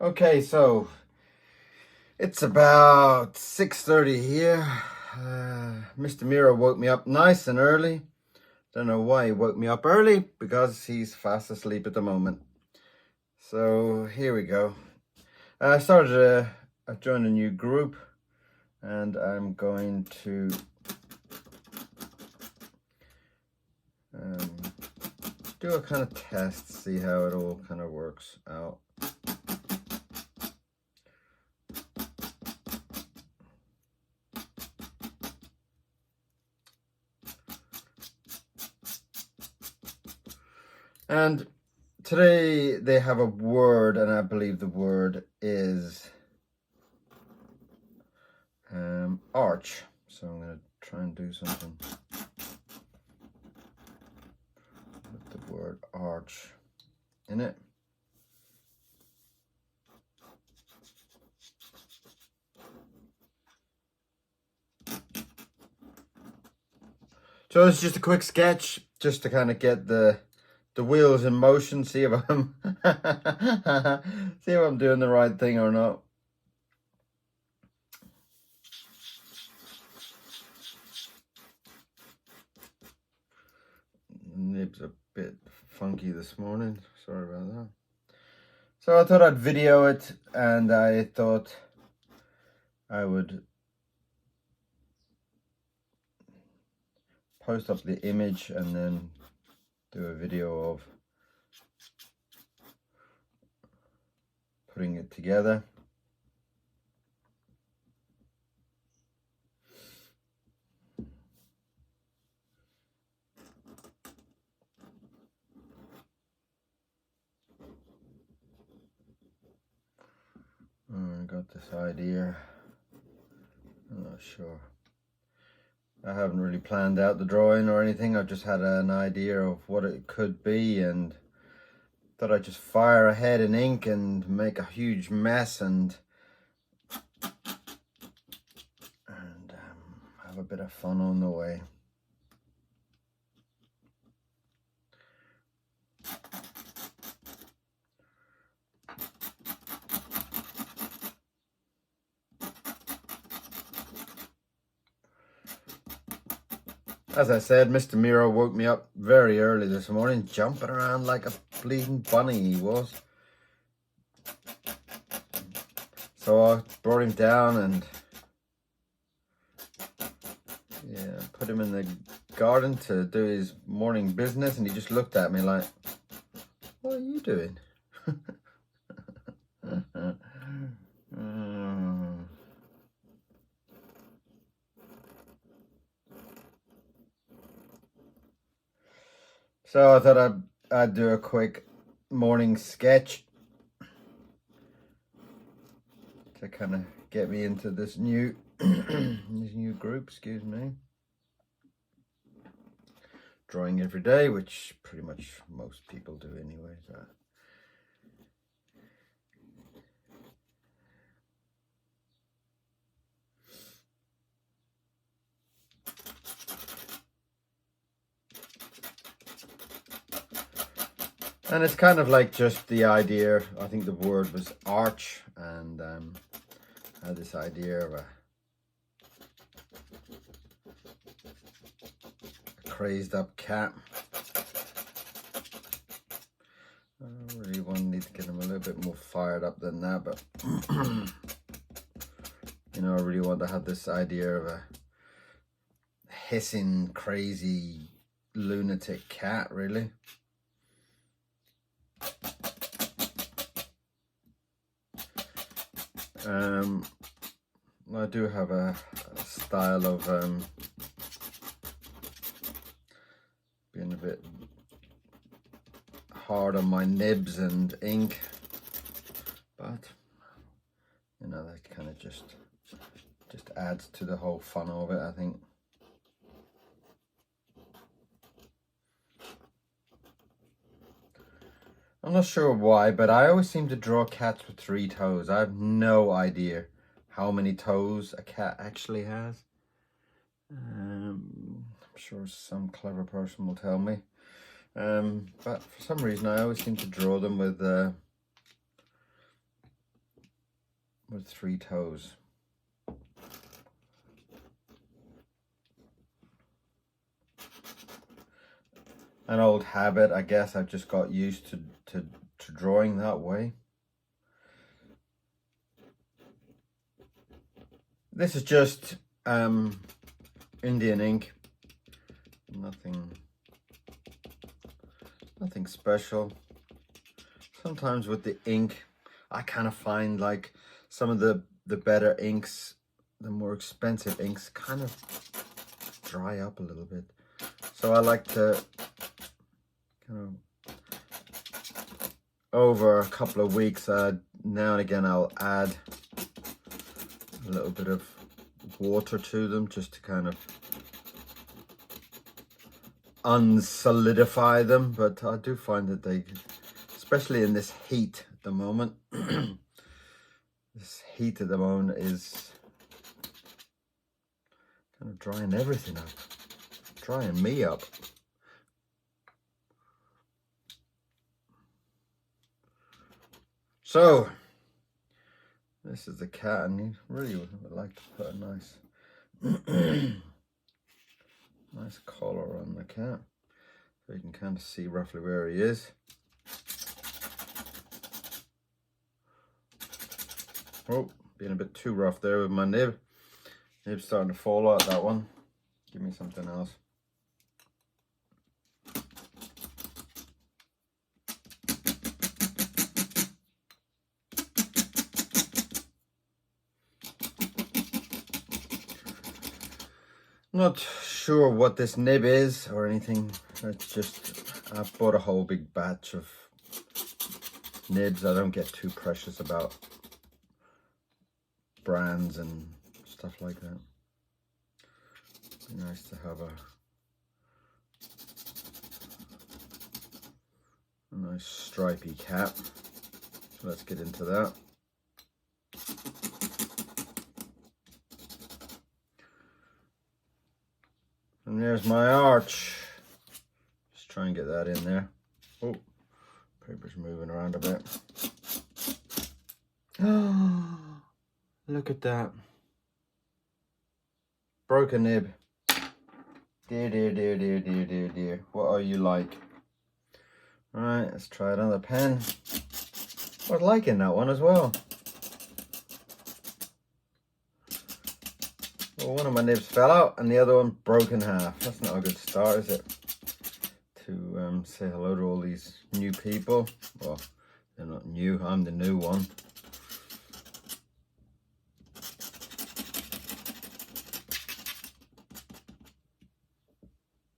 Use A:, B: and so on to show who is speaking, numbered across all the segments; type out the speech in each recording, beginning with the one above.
A: Okay, so it's about 6:30 here. Mr. Miro woke me up nice and early. Don't know why he woke me up early, because he's fast asleep at the moment. So here we go. I joined a new group, and I'm going to do a kind of test, see how it all kind of works out. And today they have a word, and I believe the word is arch. So I'm going to try and do something with the word arch in it. So it's just a quick sketch, just to kind of get the wheels in motion, see if I'm see if I'm doing the right thing or not. Nib's a bit funky this morning, sorry about that. So I thought I'd video it, and I thought I would post up the image and then do a video of putting it together. I got this idea. I'm not sure. I haven't really planned out the drawing or anything. I've just had an idea of what it could be, and thought I'd just fire ahead in ink and make a huge mess and have a bit of fun on the way. As I said, Mr. Miro woke me up very early this morning, jumping around like a bleeding bunny he was. So I brought him down and put him in the garden to do his morning business, and he just looked at me like, "What are you doing?" So I thought I'd do a quick morning sketch to kind of get me into this new this new group, excuse me. Drawing every day, which pretty much most people do anyway. So. And it's kind of like just the idea, I think the word was arch, and I had this idea of a crazed up cat. I really need to get him a little bit more fired up than that, but you know, I really want to have this idea of a hissing, crazy, lunatic cat, really. I do have a style of being a bit hard on my nibs and ink, but you know, that kind of just adds to the whole fun of it, I think. I'm not sure why, but I always seem to draw cats with 3 toes. I have no idea how many toes a cat actually has. I'm sure some clever person will tell me. But for some reason I always seem to draw them with with 3 toes. An old habit, I guess. I've just got used to drawing that way. This is just Indian ink. Nothing special. Sometimes with the ink, I kind of find like some of the better inks, the more expensive inks, kind of dry up a little bit. So I like to kind of, over a couple of weeks, now and again I'll add a little bit of water to them just to kind of unsolidify them. But I do find that they, especially in this heat at the moment, this heat at the moment is kind of drying everything up, drying me up. So this is the cat, and you really would like to put a nice nice collar on the cat so you can kind of see roughly where he is. Oh, being a bit too rough there with my nib. Nib's starting to fall out, that one. Give me something else. Not sure what this nib is or anything. It's just, I bought a whole big batch of nibs. I don't get too precious about brands and stuff like that. Be nice to have a nice stripy cap. So let's get into that. And there's my arch. Just try and get that in there. Oh, paper's moving around a bit. Oh, look at that. Broken nib. Dear, dear, dear, dear, dear, dear, dear. What are you like? Alright, let's try another pen. I was liking that one as well. Well, one of my nibs fell out and the other one broke in half. That's not a good start, is it? To say hello to all these new people. Well, they're not new, I'm the new one.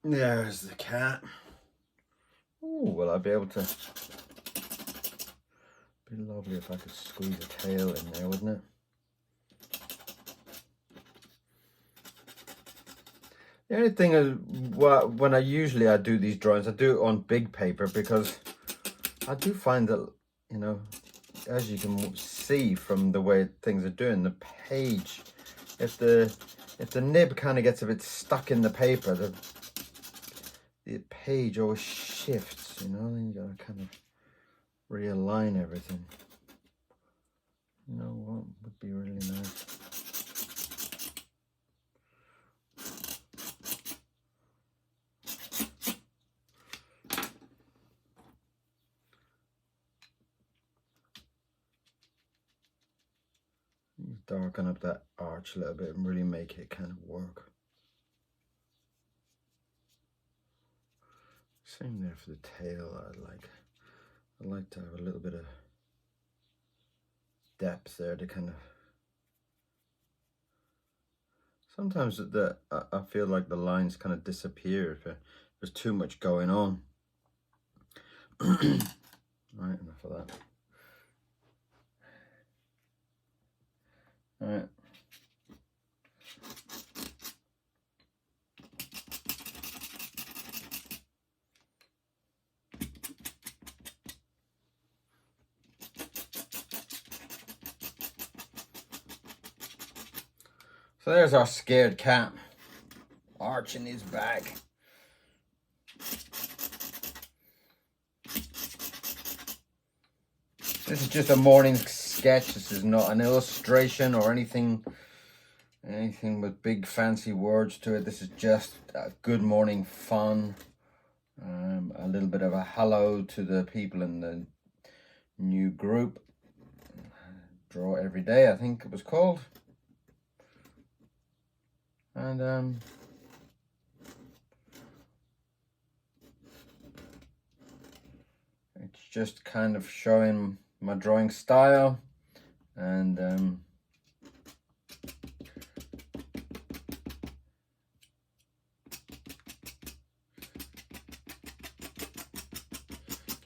A: There's the cat. Oh, will I be able to? Be lovely if I could squeeze a tail in there, wouldn't it? The only thing is, when I do these drawings, I do it on big paper because I do find that, you know, as you can see from the way things are doing, the page, if the nib kind of gets a bit stuck in the paper, the page always shifts, you know, then you gotta kind of realign everything. You know what would be really nice? Darken up that arch a little bit and really make it kind of work. Same there for the tail. I'd like to have a little bit of depth there to kind of. Sometimes I feel like the lines kind of disappear if there's too much going on. Right, enough of that. All right. So there's our scared cat, arching his back. This is just a morning's sketch. This is not an illustration or anything with big fancy words to it. This is just good morning fun. A little bit of a hello to the people in the new group. Draw Every Day, I think it was called. And it's just kind of showing my drawing style, and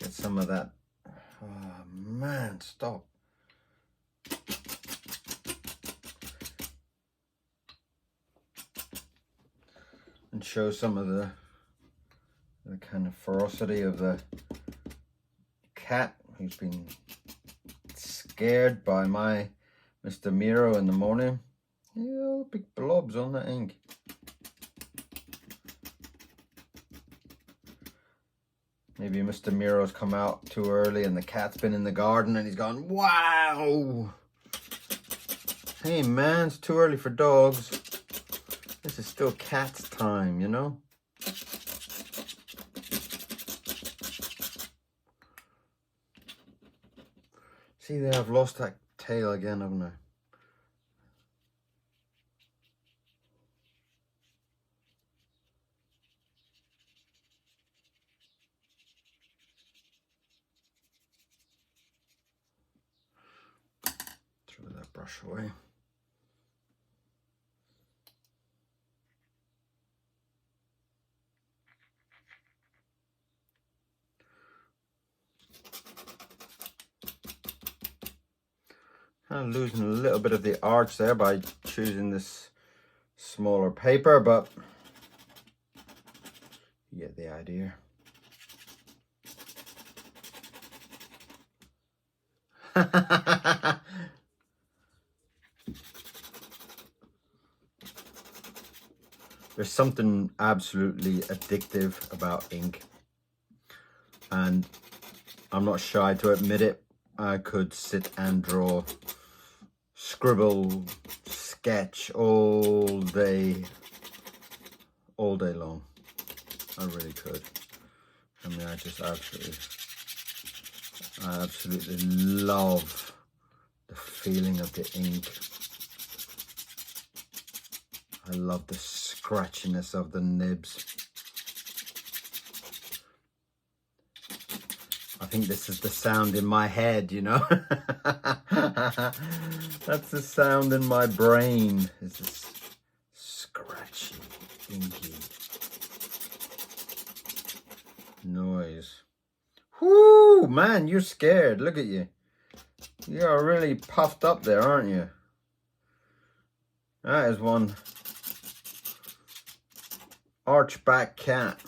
A: get some of that. Oh man, stop. And show some of the kind of ferocity of the cat who's been scared by my Mr. Miro in the morning. Yeah, big blobs on the ink. Maybe Mr. Miro's come out too early and the cat's been in the garden and he's gone, wow! Hey man, it's too early for dogs. This is still cat's time, you know? See there, I've lost that tail again, haven't I? Throw that brush away. Kind of losing a little bit of the arch there by choosing this smaller paper, but you get the idea. There's something absolutely addictive about ink, and I'm not shy to admit it. I could sit and draw, scribble, sketch all day long. I really could. I mean, I just absolutely love the feeling of the ink. I love the scratchiness of the nibs. I think this is the sound in my head, you know? That's the sound in my brain. Is this scratchy, inky noise. Whoo, man, you're scared. Look at you. You are really puffed up there, aren't you? That is one archback cat.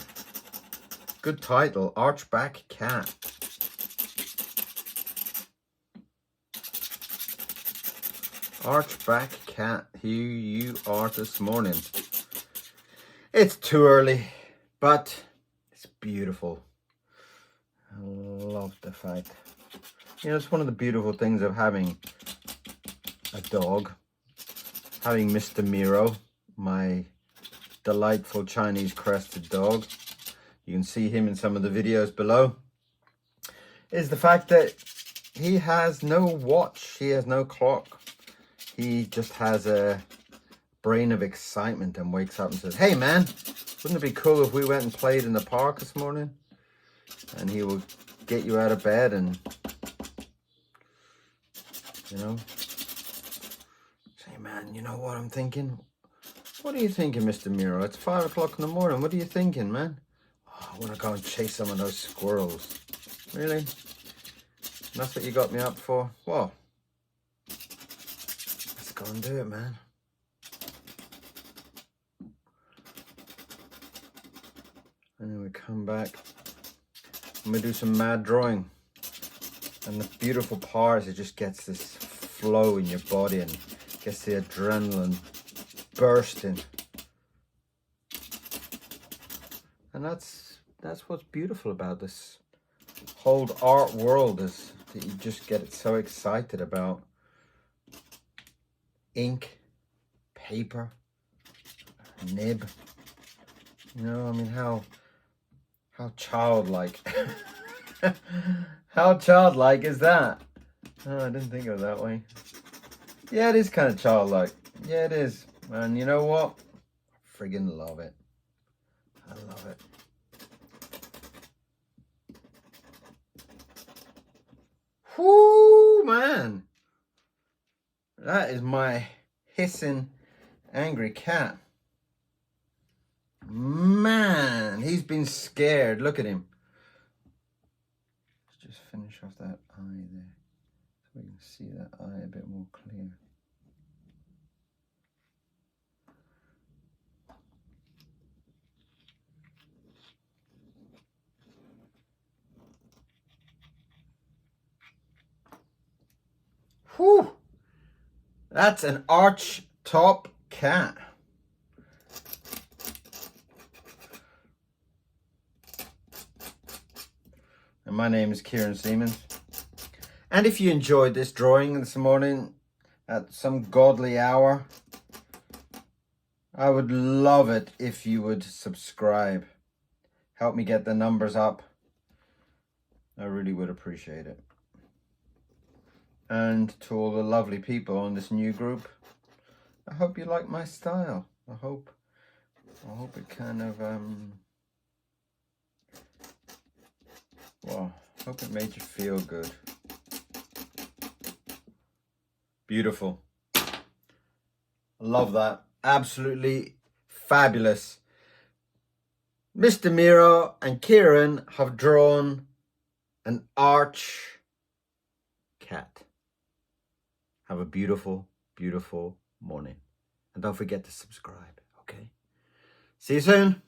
A: Good title, Archback Cat. Archback Cat, here you are this morning. It's too early, but it's beautiful. I love the fact. You know, it's one of the beautiful things of having a dog. Having Mr. Miro, my delightful Chinese crested dog. You can see him in some of the videos below. Is the fact that he has no watch, he has no clock. He just has a brain of excitement and wakes up and says, hey man, wouldn't it be cool if we went and played in the park this morning? And he will get you out of bed and, you know, say, man, you know what I'm thinking? What are you thinking, Mr. Miro? It's 5 o'clock in the morning. What are you thinking, man? Oh, I want to go and chase some of those squirrels. Really? That's what you got me up for? Well, let's go and do it, man. And then we come back and we do some mad drawing. And the beautiful part is it just gets this flow in your body and gets the adrenaline bursting. And that's what's beautiful about this whole art world, is that you just get so excited about. Ink, paper, nib. You know, I mean, how childlike. How childlike is that? Oh, I didn't think of it that way. Yeah, it is kind of childlike. Yeah, it is. And you know what? I friggin' love it. I love it. Whoo, man. That is my hissing, angry cat. Man, he's been scared. Look at him. Let's just finish off that eye there, so we can see that eye a bit more clear. Whew! That's an arch top cat. And my name is Kieron Siemens. And if you enjoyed this drawing this morning at some godly hour, I would love it if you would subscribe. Help me get the numbers up. I really would appreciate it. And to all the lovely people on this new group, I hope you like my style. I hope it kind of well, I hope it made you feel good. Beautiful. Love that. Absolutely fabulous. Mr. Miro and Kieron have drawn an arch cat. Have a beautiful, beautiful morning. And don't forget to subscribe, okay? See you soon.